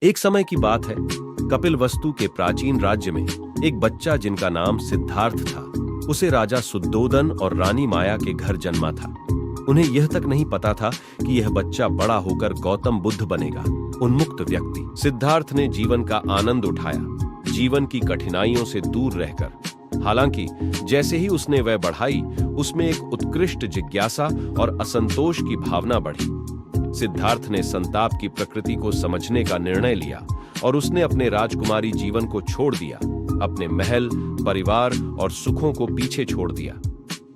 एक समय की बात है। कपिलवस्तु के प्राचीन राज्य में एक बच्चा जिनका नाम सिद्धार्थ था, उसे राजा सुद्धोदन और रानी माया के घर जन्मा था। उन्हें यह तक नहीं पता था कि यह बच्चा बड़ा होकर गौतम बुद्ध बनेगा, उन्मुक्त व्यक्ति। सिद्धार्थ ने जीवन का आनंद उठाया, जीवन की कठिनाइयों से दूर रहकर। हालांकि जैसे ही उसने वह बढ़ाई, उसमें एक उत्कृष्ट जिज्ञासा और असंतोष की भावना बढ़ी। सिद्धार्थ ने संताप की प्रकृति को समझने का निर्णय लिया और उसने अपने राजकुमारी जीवन को छोड़ दिया, अपने महल, परिवार और सुखों को पीछे छोड़ दिया।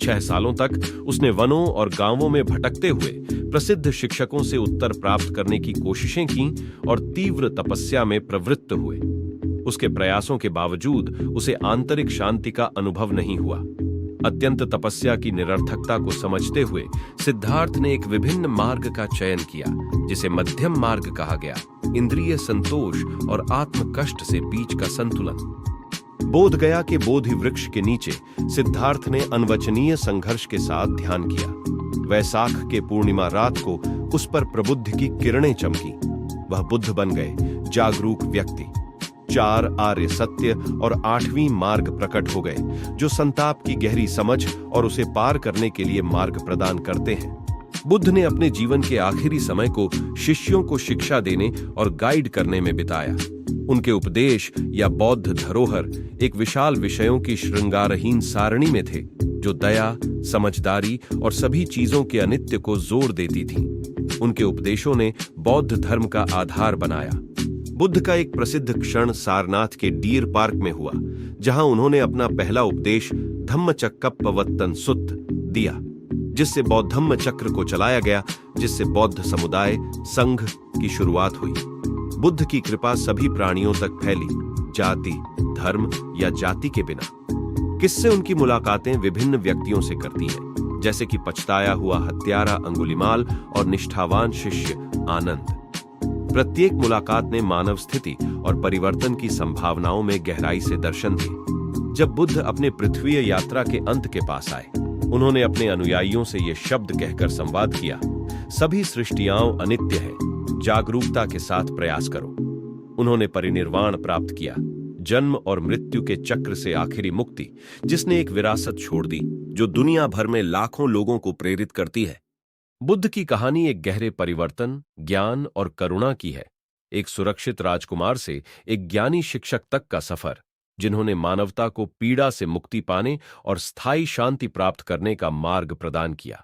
6 सालों तक उसने वनों और गांवों में भटकते हुए प्रसिद्ध शिक्षकों से उत्तर प्राप्त करने की कोशिशें की और तीव्र तपस्या में प्रवृत्त हुए। उसके प्रयासों के बावजूद उसे आंतरिक शांति का अनुभव नहीं हुआ। अत्यंत तपस्या की निरर्थकता को समझते हुए सिद्धार्थ ने एक विभिन्न मार्ग का चयन किया, जिसे मध्यम मार्ग कहा गया। इंद्रिय संतोष और आत्म कष्ट से बीच का संतुलन। बोध गया के बोधि वृक्ष के नीचे सिद्धार्थ ने अनवचनीय संघर्ष के साथ ध्यान किया। वैसाख के पूर्णिमा रात को उस पर प्रबुद्ध की किरणें चमकी। वह बुद्ध बन गए, जागरूक व्यक्ति। 4 आर्य सत्य और 8वीं मार्ग प्रकट हो गए, जो संताप की गहरी समझ और उसे पार करने के लिए मार्ग प्रदान करते हैं। बुद्ध ने अपने जीवन के आखिरी समय को शिष्यों को शिक्षा देने और गाइड करने में बिताया। उनके उपदेश या बौद्ध धरोहर एक विशाल विषयों की श्रृंगारहीन सारणी में थे, जो दया, समझदारी और सभी चीजों के अनित्य को जोर देती थीं। उनके उपदेशों ने बौद्ध धर्म का आधार बनाया। बुद्ध का एक प्रसिद्ध क्षण सारनाथ के डीर पार्क में हुआ, जहां उन्होंने अपना पहला उपदेश धम्मचक्कप्पवत्तन सुत्त दिया, जिससे बौद्धम्म चक्र को चलाया गया, जिससे बौद्ध समुदाय संघ की शुरुआत हुई। बुद्ध की कृपा सभी प्राणियों तक फैली, जाति, धर्म या जाति के बिना। किससे उनकी मुलाकातें विभिन्न व्यक्तियों से करती हैं, जैसे कि पछताया हुआ हत्यारा अंगुलिमाल और निष्ठावान शिष्य आनंद। प्रत्येक मुलाकात ने मानव स्थिति और परिवर्तन की संभावनाओं में गहराई से दर्शन दिए। जब बुद्ध अपने पृथ्वीय यात्रा के अंत के पास आए, उन्होंने अपने अनुयायियों से ये शब्द कहकर संवाद किया: सभी सृष्टियां अनित्य है, जागरूकता के साथ प्रयास करो। उन्होंने परिनिर्वाण प्राप्त किया, जन्म और मृत्यु के चक्र से आखिरी मुक्ति, जिसने एक विरासत छोड़ दी जो दुनिया भर में लाखों लोगों को प्रेरित करती है। बुद्ध की कहानी एक गहरे परिवर्तन, ज्ञान और करुणा की है। एक सुरक्षित राजकुमार से एक ज्ञानी शिक्षक तक का सफर, जिन्होंने मानवता को पीड़ा से मुक्ति पाने और स्थायी शांति प्राप्त करने का मार्ग प्रदान किया।